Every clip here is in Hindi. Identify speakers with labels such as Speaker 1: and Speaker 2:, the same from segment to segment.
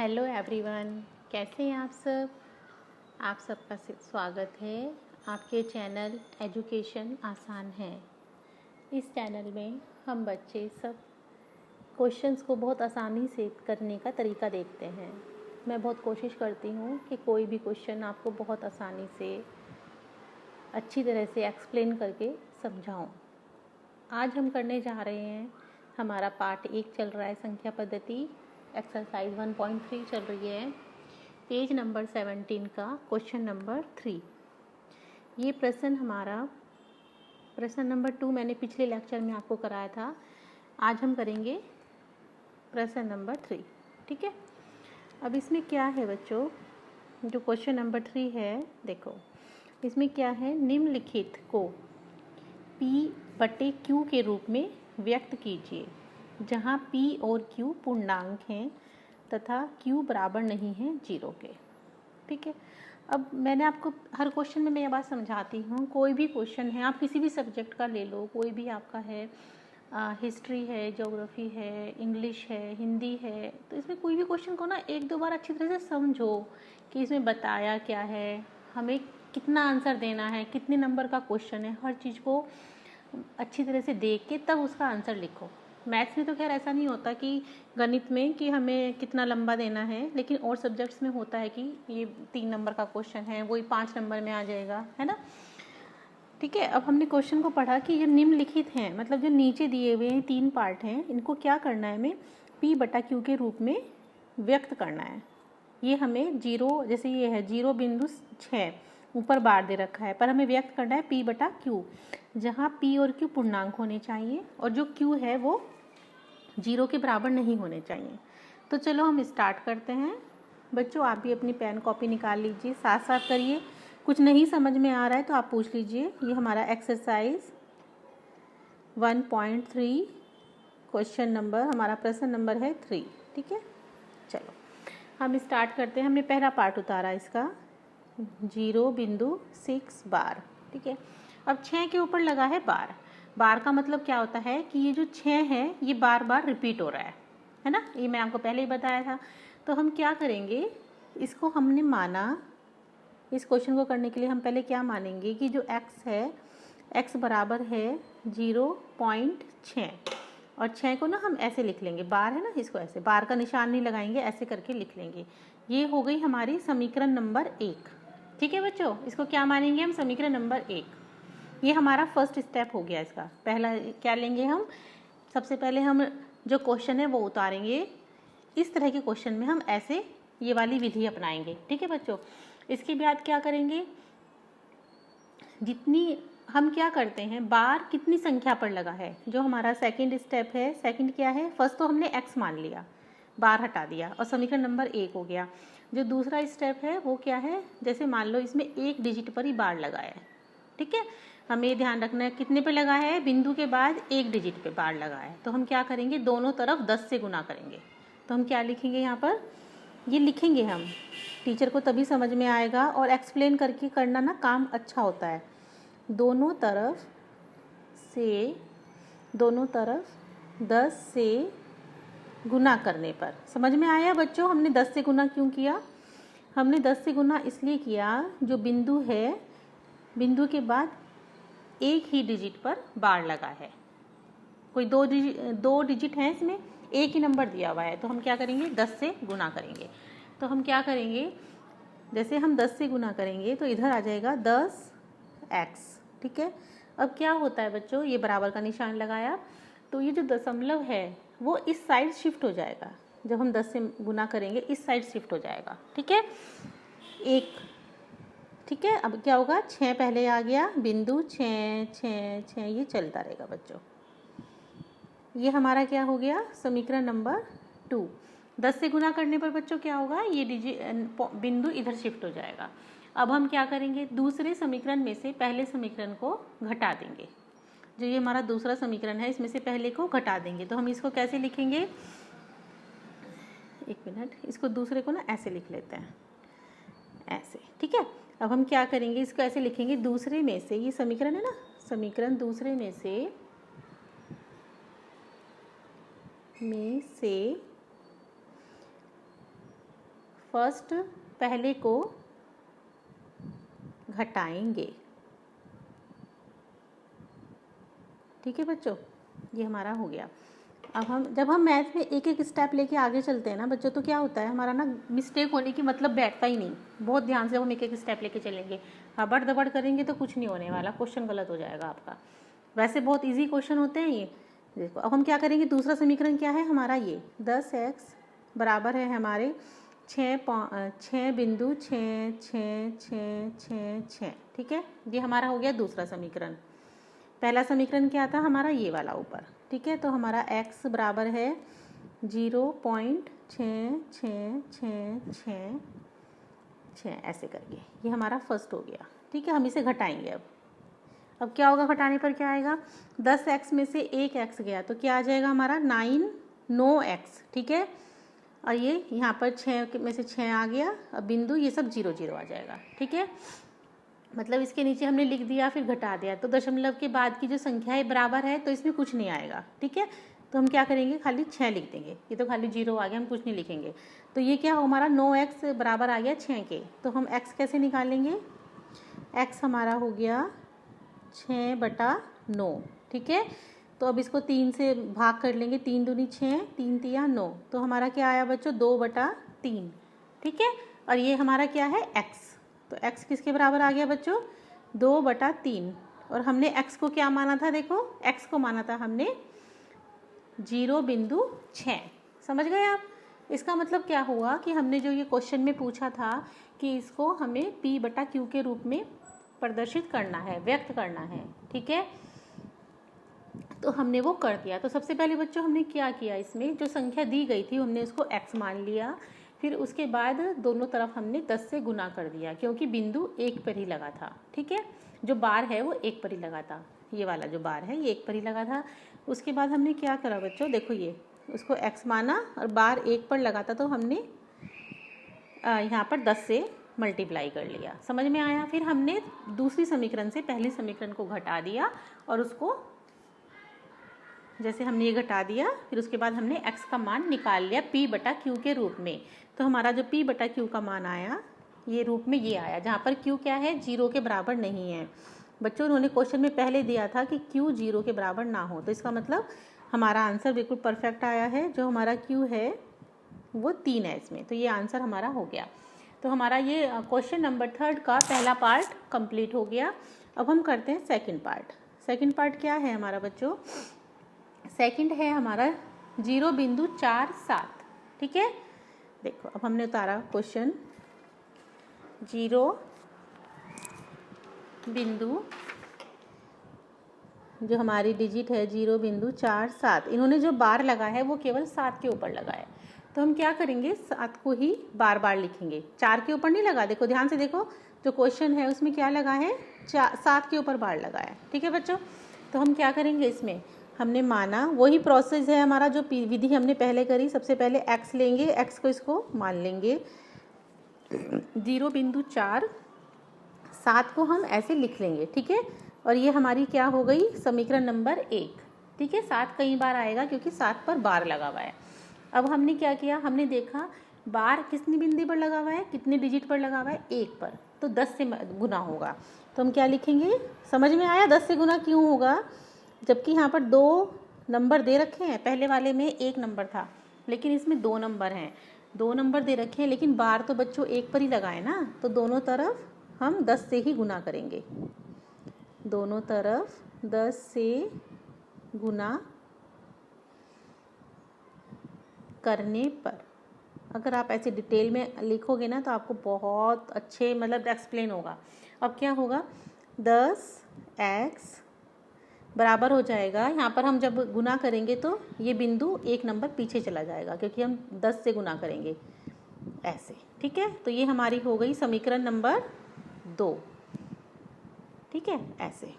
Speaker 1: हेलो एवरीवन, कैसे हैं आप सब। आप सबका स्वागत है आपके चैनल एजुकेशन आसान है। इस चैनल में हम बच्चे सब क्वेश्चंस को बहुत आसानी से करने का तरीका देखते हैं। मैं बहुत कोशिश करती हूँ कि कोई भी क्वेश्चन आपको बहुत आसानी से अच्छी तरह से एक्सप्लेन करके समझाऊँ। आज हम करने जा रहे हैं, हमारा पार्ट 1 चल रहा है, संख्या पद्धति एक्सरसाइज 1.3 चल रही है, पेज नंबर 17 का क्वेश्चन नंबर 3। ये प्रश्न नंबर 2 मैंने पिछले लेक्चर में आपको कराया था। आज हम करेंगे प्रश्न नंबर 3, ठीक है। अब इसमें क्या है बच्चों, जो क्वेश्चन नंबर 3 है, देखो इसमें क्या है, निम्नलिखित को P/Q के रूप में व्यक्त कीजिए, जहाँ P और Q पूर्णांक हैं तथा Q बराबर नहीं है 0 के, ठीक है। अब मैंने आपको हर क्वेश्चन में मैं ये बात समझाती हूँ, कोई भी क्वेश्चन है, आप किसी भी सब्जेक्ट का ले लो, कोई भी आपका है, हिस्ट्री है, ज्योग्राफी है, इंग्लिश है, हिंदी है, तो इसमें कोई भी क्वेश्चन को ना 1-2 बार अच्छी तरह से समझो कि इसमें बताया क्या है, हमें कितना आंसर देना है, कितने नंबर का क्वेश्चन है, हर चीज़ को अच्छी तरह से देख के तब उसका आंसर लिखो। मैथ्स में तो खैर ऐसा नहीं होता कि गणित में कि हमें कितना लंबा देना है, लेकिन और सब्जेक्ट्स में होता है कि ये 3 नंबर का क्वेश्चन है, वही 5 नंबर में आ जाएगा, है ना। ठीक है, अब हमने क्वेश्चन को पढ़ा कि ये निम्नलिखित हैं, मतलब जो नीचे दिए हुए 3 पार्ट हैं, इनको क्या करना है, हमें P/Q के रूप में व्यक्त करना है। ये हमें 0, जैसे ये है 0.6 ऊपर बार दे रखा है, पर हमें व्यक्त करना है P/Q, जहाँ P और Q पूर्णांक होने चाहिए और जो Q है वो 0 के बराबर नहीं होने चाहिए। तो चलो हम स्टार्ट करते हैं। बच्चों आप भी अपनी पेन कॉपी निकाल लीजिए, साथ साथ करिए। कुछ नहीं समझ में आ रहा है तो आप पूछ लीजिए। ये हमारा एक्सरसाइज 1.3 क्वेश्चन नंबर, हमारा प्रश्न नंबर है 3, ठीक है। चलो हम स्टार्ट करते हैं। हमने पहला पार्ट उतारा इसका 0.6 बार, ठीक है। अब 6 के ऊपर लगा है बार। बार का मतलब क्या होता है कि ये जो 6 है ये बार बार रिपीट हो रहा है ना, ये मैं आपको पहले ही बताया था। तो हम क्या करेंगे, इसको हमने माना, इस क्वेश्चन को करने के लिए हम पहले क्या मानेंगे कि जो x है, x बराबर है 0.6, और 6 को ना हम ऐसे लिख लेंगे, बार है ना, इसको ऐसे बार का निशान नहीं लगाएंगे, ऐसे करके लिख लेंगे। ये हो गई हमारी समीकरण नंबर 1, ठीक है बच्चों। इसको क्या मानेंगे हम, समीकरण नंबर 1। ये हमारा फर्स्ट स्टेप हो गया। इसका पहला क्या लेंगे हम, सबसे पहले हम जो क्वेश्चन है वो उतारेंगे। इस तरह के क्वेश्चन में हम ऐसे ये वाली विधि अपनाएंगे, ठीक है बच्चों। इसके बाद क्या करेंगे, जितनी हम क्या करते हैं, बार कितनी संख्या पर लगा है, जो हमारा सेकंड स्टेप है। सेकंड क्या है, फर्स्ट तो हमने x मान लिया, बार हटा दिया और समीकरण नंबर 1 हो गया। जो दूसरा स्टेप है वो क्या है, जैसे मान लो इसमें 1 डिजिट पर ही बार लगा है, ठीक है। हमें ये ध्यान रखना है कितने पे लगा है, बिंदु के बाद 1 डिजिट पे बार लगा है। तो हम क्या करेंगे, दोनों तरफ 10 से गुना करेंगे। तो हम क्या लिखेंगे यहाँ पर, ये लिखेंगे हम, टीचर को तभी समझ में आएगा, और एक्सप्लेन करके करना ना काम अच्छा होता है। दोनों तरफ 10 से गुना करने पर, समझ में आया बच्चों, हमने 10 से गुना क्यों किया, हमने 10 से गुना इसलिए किया, जो बिंदु है, बिंदु के बाद 1 ही डिजिट पर बार लगा है। कोई 2 डिजिट है इसमें, एक ही नंबर दिया हुआ है, तो हम क्या करेंगे, 10 से गुना करेंगे। तो हम क्या करेंगे, जैसे हम 10 से गुना करेंगे तो इधर आ जाएगा 10x, ठीक है। अब क्या होता है बच्चों, ये बराबर का निशान लगाया, तो ये जो दशमलव है वो इस साइड शिफ्ट हो जाएगा। जब हम 10 से गुना करेंगे इस साइड शिफ्ट हो जाएगा, ठीक है, 1, ठीक है। अब क्या होगा, 6 पहले आ गया, बिंदु 6 6 6, ये चलता रहेगा बच्चों। ये हमारा क्या हो गया, समीकरण नंबर 2। 10 से गुना करने पर बच्चों क्या होगा, ये बिंदु इधर शिफ्ट हो जाएगा। अब हम क्या करेंगे, दूसरे समीकरण में से पहले समीकरण को घटा देंगे। जो ये हमारा दूसरा समीकरण है, इसमें से पहले को घटा देंगे। तो हम इसको कैसे लिखेंगे, एक मिनट, इसको दूसरे को ना ऐसे लिख लेते हैं, ऐसे, ठीक है। अब हम क्या करेंगे, इसको ऐसे लिखेंगे, दूसरे में से, ये समीकरण है ना, समीकरण दूसरे में से फर्स्ट पहले को घटाएंगे। ठीक है बच्चों, ये हमारा हो गया। अब जब हम मैथ में एक एक स्टेप लेके आगे चलते हैं ना बच्चों, तो क्या होता है हमारा ना मिस्टेक होने की मतलब बैठता ही नहीं। बहुत ध्यान से हम एक एक स्टेप लेके चलेंगे, हबड़ दबड़ करेंगे तो कुछ नहीं होने वाला, क्वेश्चन गलत हो जाएगा आपका। वैसे बहुत ईजी क्वेश्चन होते हैं ये। देखो अब हम क्या करेंगे, दूसरा समीकरण क्या है हमारा, ये 10x बराबर है हमारे 6.66666। ठीक है, ये हमारा हो गया दूसरा समीकरण। पहला समीकरण क्या था हमारा, ये वाला ऊपर। ठीक है, तो हमारा x बराबर है 0.6666 ऐसे करके, ये हमारा फर्स्ट हो गया। ठीक है, हम इसे घटाएंगे। अब क्या होगा, घटाने पर क्या आएगा, 10x में से एक x गया तो क्या आ जाएगा हमारा 9x। ठीक है, और ये यहाँ पर 6 में से 6 आ गया, अब बिंदु ये सब 0 0 आ जाएगा। ठीक है, मतलब इसके नीचे हमने लिख दिया फिर घटा दिया, तो दशमलव के बाद की जो संख्या है बराबर है तो इसमें कुछ नहीं आएगा। ठीक है, तो हम क्या करेंगे, खाली 6 लिख देंगे। ये तो खाली 0 आ गया, हम कुछ नहीं लिखेंगे। तो ये क्या हो, हमारा 9x बराबर आ गया 6 के। तो हम x कैसे निकालेंगे, x हमारा हो गया 6/9। ठीक है, तो अब इसको 3 से भाग कर लेंगे, 3 दूनी 6, 3 तिया 9, तो हमारा क्या आया बच्चों 2/3। ठीक है, और ये हमारा क्या है x, तो x किसके बराबर आ गया बच्चों 2/3। और हमने x को क्या माना था, देखो x को माना था हमने 0.6। समझ गए आप। इसका मतलब क्या हुआ कि हमने जो ये क्वेश्चन में पूछा था कि इसको हमें p/q के रूप में प्रदर्शित करना है, व्यक्त करना है। ठीक है, तो हमने वो कर दिया। तो सबसे पहले बच्चों हमने क्या किया, इसमें जो संख्या दी गई थी हमने उसको x मान लिया, फिर उसके बाद दोनों तरफ हमने 10 से गुना कर दिया, क्योंकि बिंदु 1 पर ही लगा था। ठीक है, जो बार है वो 1 पर ही लगा था, ये वाला जो बार है ये 1 पर ही लगा था। उसके बाद हमने क्या करा बच्चों, देखो ये उसको x माना और बार 1 पर लगा था, तो हमने यहाँ पर 10 से मल्टीप्लाई कर लिया। समझ में आया। फिर हमने दूसरी समीकरण से पहले समीकरण को घटा दिया, और उसको जैसे हमने ये घटा दिया, फिर उसके बाद हमने x का मान निकाल लिया p/q के रूप में। तो हमारा जो p/q का मान आया ये रूप में ये आया, जहाँ पर q क्या है 0 के बराबर नहीं है। बच्चों उन्होंने क्वेश्चन में पहले दिया था कि q 0 के बराबर ना हो, तो इसका मतलब हमारा आंसर बिल्कुल परफेक्ट आया है। जो हमारा q है वो 3 है इसमें, तो ये आंसर हमारा हो गया। तो हमारा ये क्वेश्चन नंबर 3 का पहला पार्ट कंप्लीट हो गया। अब हम करते हैं सेकंड पार्ट। सेकंड पार्ट क्या है हमारा बच्चों, सेकंड है हमारा 0.47। ठीक है, देखो अब हमने उतारा क्वेश्चन 0 बिंदु, जो हमारी डिजिट है 0.47। इन्होंने जो बार लगा है वो केवल 7 के ऊपर लगा है, तो हम क्या करेंगे 7 को ही बार बार लिखेंगे, 4 के ऊपर नहीं लगा। देखो ध्यान से देखो, जो क्वेश्चन है उसमें क्या लगा है 7 के ऊपर बार लगा है। ठीक है बच्चों, तो हम क्या करेंगे, इसमें हमने माना वही प्रोसेस है हमारा जो विधि हमने पहले करी। सबसे पहले x लेंगे, x को इसको मान लेंगे 0.4, 7 को हम ऐसे लिख लेंगे। ठीक है, और ये हमारी क्या हो गई समीकरण नंबर 1। ठीक है, 7 कई बार आएगा क्योंकि 7 पर बार लगा हुआ है। अब हमने क्या किया, हमने देखा बार कितनी बिंदी पर लगा हुआ है, कितने डिजिट पर लगा हुआ है 1 पर, तो 10 से गुना होगा। तो हम क्या लिखेंगे, समझ में आया 10 से गुना क्यों होगा, जबकि यहाँ पर 2 नंबर दे रखे हैं। पहले वाले में 1 नंबर था, लेकिन इसमें 2 नंबर हैं, 2 नंबर दे रखे हैं, लेकिन बार तो बच्चों 1 पर ही लगाए ना, तो दोनों तरफ हम 10 से ही गुना करेंगे। दोनों तरफ 10 से गुना करने पर, अगर आप ऐसे डिटेल में लिखोगे ना तो आपको बहुत अच्छे मतलब एक्सप्लेन होगा। अब क्या होगा, 10x बराबर हो जाएगा, यहाँ पर हम जब गुना करेंगे तो ये बिंदु 1 नंबर पीछे चला जाएगा, क्योंकि हम 10 से गुना करेंगे ऐसे। ठीक है, तो ये हमारी हो गई समीकरण नंबर 2। ठीक है, ऐसे।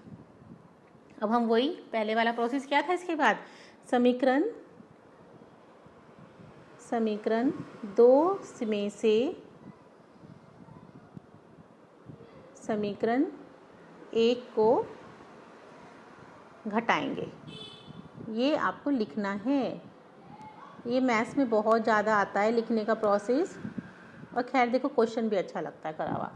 Speaker 1: अब हम वही पहले वाला प्रोसेस क्या था, इसके बाद समीकरण 2 में से समीकरण 1 को घटाएंगे, ये आपको लिखना है। ये मैथ्स में बहुत ज़्यादा आता है लिखने का प्रोसेस, और खैर देखो क्वेश्चन भी अच्छा लगता है करा हुआ।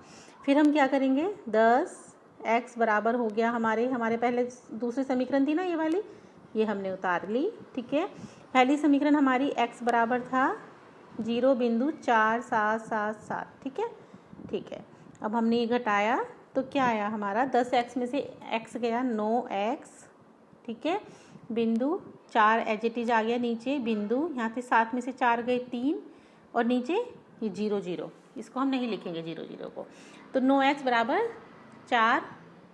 Speaker 1: फिर हम क्या करेंगे, 10x बराबर हो गया हमारे पहले दूसरी समीकरण थी ना ये वाली, ये हमने उतार ली। ठीक है, पहली समीकरण हमारी x बराबर था 0.4777। ठीक है, ठीक है। अब हमने ये घटाया तो क्या आया हमारा, 10x में से x गया 9x। ठीक है, बिंदु 4 एज इट इज आ गया नीचे बिंदु, यहाँ से 7 में से 4 गए 3 और नीचे ये 0 0, इसको हम नहीं लिखेंगे 0 0 को। तो 9x बराबर 4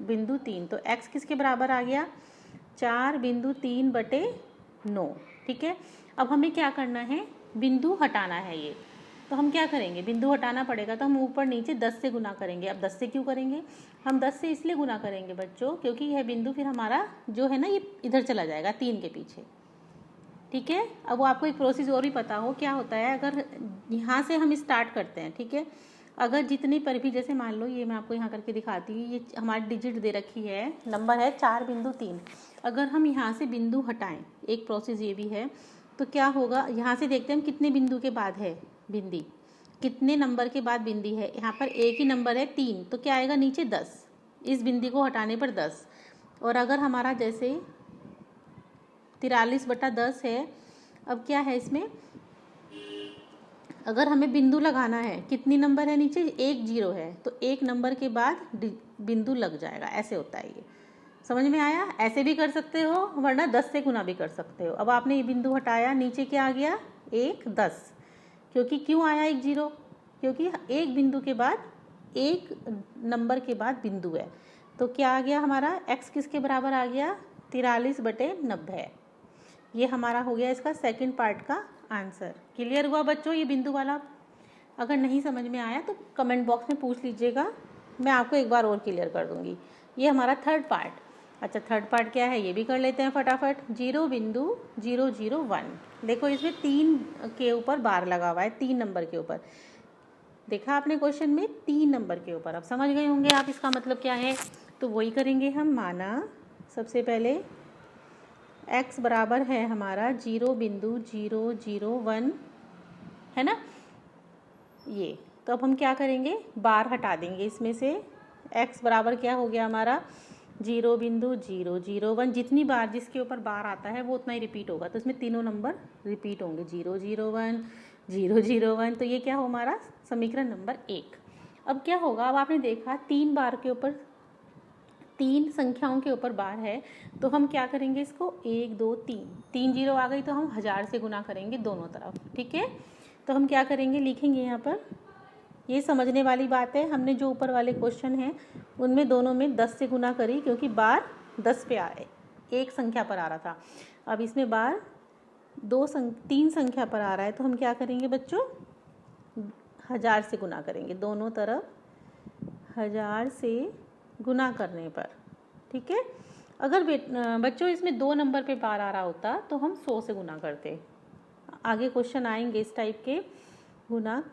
Speaker 1: बिंदु 3, तो x किसके बराबर आ गया 4 बिंदु 3 बटे 9। ठीक है, अब हमें क्या करना है, बिंदु हटाना है ये, तो हम क्या करेंगे, बिंदु हटाना पड़ेगा तो हम ऊपर नीचे 10 से गुना करेंगे। अब 10 से क्यों करेंगे, हम 10 से इसलिए गुना करेंगे बच्चों क्योंकि यह बिंदु फिर हमारा जो है ना ये इधर चला जाएगा 3 के पीछे। ठीक है, अब वो आपको एक प्रोसेस और भी पता हो क्या होता है, अगर यहाँ से हम स्टार्ट करते हैं। ठीक है, अगर जितने पर भी, जैसे मान लो ये मैं आपको यहाँ करके दिखाती हूँ, ये हमारी डिजिट दे रखी है, नंबर है 4 बिंदु 3। अगर हम यहाँ से बिंदु हटाएं, एक प्रोसेस ये भी है, तो क्या होगा, यहाँ से देखते हैं हम कितने बिंदु के बाद है बिंदी, कितने नंबर के बाद बिंदी है, यहाँ पर एक ही नंबर है 3, तो क्या आएगा नीचे 10, इस बिंदी को हटाने पर 10। और अगर हमारा जैसे 43/10 है, अब क्या है इसमें, अगर हमें बिंदु लगाना है, कितनी नंबर है नीचे, 1 0 है, तो एक नंबर के बाद बिंदु लग जाएगा, ऐसे होता है ये। समझ में आया, ऐसे भी कर सकते हो वरना 10 से गुना भी कर सकते हो। अब आपने ये बिंदु हटाया, नीचे क्या आ गया 1 10, क्योंकि क्यों आया 1 0, क्योंकि एक बिंदु के बाद एक नंबर के बाद बिंदु है, तो क्या आ गया हमारा x किसके बराबर आ गया 43/90। ये हमारा हो गया इसका सेकंड पार्ट का आंसर। क्लियर हुआ बच्चों ये बिंदु वाला? अगर नहीं समझ में आया तो कमेंट बॉक्स में पूछ लीजिएगा, मैं आपको एक बार और क्लियर कर दूंगी। ये हमारा थर्ड पार्ट। अच्छा, थर्ड पार्ट क्या है ये भी कर लेते हैं फटाफट। 0.001, देखो इसमें 3 के ऊपर बार लगा हुआ है, 3 नंबर के ऊपर, देखा आपने क्वेश्चन में 3 नंबर के ऊपर। अब समझ गए होंगे आप इसका मतलब क्या है, तो वही करेंगे हम। माना सबसे पहले x बराबर है हमारा 0.001 है ना ये, तो अब हम क्या करेंगे, बार हटा देंगे इसमें से। x बराबर क्या हो गया हमारा 0.001, जितनी बार जिसके ऊपर बार आता है वो उतना ही रिपीट होगा, तो इसमें तीनों नंबर रिपीट होंगे 001 001, तो ये क्या हो हमारा समीकरण नंबर 1। अब क्या होगा, अब आपने देखा 3 बार के ऊपर, 3 संख्याओं के ऊपर बार है, तो हम क्या करेंगे इसको 1 2 3 0 आ गई तो हम 1000 से गुना करेंगे दोनों तरफ। ठीक है, तो हम क्या करेंगे, लिखेंगे यहाँ पर, ये समझने वाली बात है, हमने जो ऊपर वाले क्वेश्चन हैं उनमें दोनों में 10 से गुना करी क्योंकि बार 10 पे आए, एक संख्या पर आ रहा था। अब इसमें बार 3 संख्या पर आ रहा है, तो हम क्या करेंगे बच्चों 1000 से गुना करेंगे दोनों तरफ, 1000 से गुना करने पर। ठीक है, अगर बच्चों इसमें 2 नंबर पे बार आ रहा होता तो हम 100 से गुना करते। आगे क्वेश्चन आएंगे इस टाइप के गुना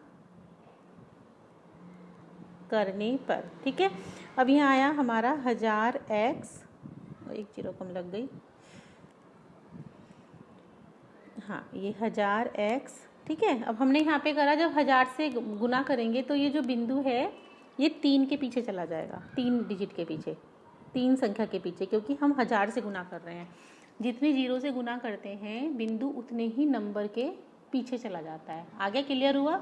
Speaker 1: करने पर। ठीक है, अब यहाँ आया हमारा 1000x, एक 0 कम लग गई, हाँ ये 1000x। ठीक है, अब हमने यहाँ पे करा, जब 1000 से गुना करेंगे तो ये जो बिंदु है ये 3 के पीछे चला जाएगा, 3 डिजिट के पीछे, 3 संख्या के पीछे, क्योंकि हम 1000 से गुना कर रहे हैं। जितनी 0 से गुना करते हैं बिंदु उतने ही नंबर के पीछे चला जाता है। आगे क्लियर हुआ?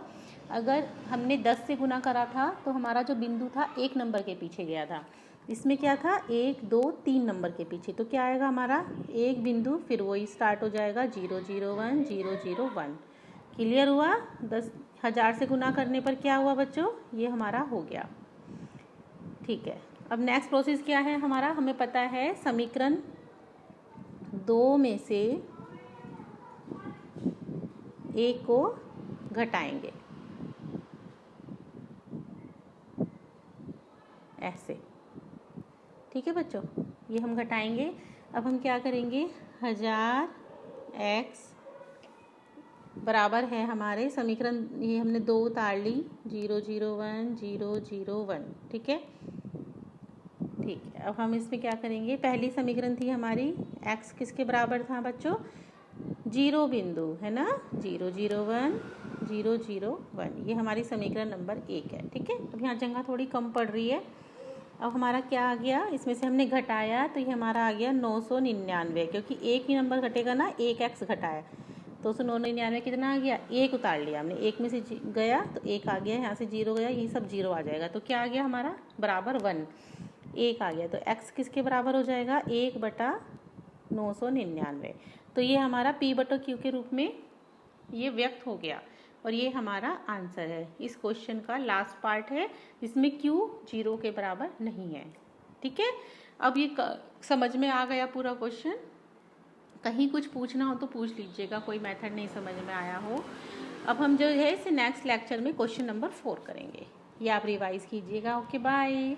Speaker 1: अगर हमने 10 से गुना करा था तो हमारा जो बिंदु था 1 नंबर के पीछे गया था, इसमें क्या था 1 2 3 नंबर के पीछे, तो क्या आएगा हमारा एक बिंदु, फिर वही स्टार्ट हो जाएगा 001 001। क्लियर हुआ? 10,000 से गुना करने पर क्या हुआ बच्चों, ये हमारा हो गया। ठीक है, अब नेक्स्ट प्रोसेस क्या है हमारा, हमें पता है समीकरण 2 में से एक को घटाएंगे ऐसे। ठीक है बच्चों, ये हम घटाएंगे। अब हम क्या करेंगे, 1000x बराबर है हमारे समीकरण, ये हमने 2 उतार ली, 001 001। ठीक है, ठीक है। अब हम इसमें क्या करेंगे, पहली समीकरण थी हमारी x किसके बराबर था बच्चों, 0 बिंदु है ना, 001 0 0 1, ये हमारी समीकरण नंबर 1 है। ठीक है, अब यहाँ जगह थोड़ी कम पड़ रही है। अब हमारा क्या आ गया, इसमें से हमने घटाया तो ये हमारा आ गया 999, क्योंकि एक ही नंबर घटेगा ना, 1x घटाया तो 999 कितना आ गया, 1 उतार लिया हमने, 1 में से गया तो 1 आ गया, यहाँ से 0 गया, ये सब 0 आ जाएगा, तो क्या आ गया हमारा बराबर 1, 1 आ गया। तो x किसके बराबर हो जाएगा, 1/999। तो ये हमारा p/q के रूप में ये व्यक्त हो गया और ये हमारा आंसर है। इस क्वेश्चन का लास्ट पार्ट है जिसमें q 0 के बराबर नहीं है। ठीक है, अब ये समझ में आ गया पूरा क्वेश्चन। कहीं कुछ पूछना हो तो पूछ लीजिएगा, कोई मेथड नहीं समझ में आया हो। अब हम जो है इसे नेक्स्ट लेक्चर में क्वेश्चन नंबर 4 करेंगे, ये आप रिवाइज कीजिएगा। Okay, bye.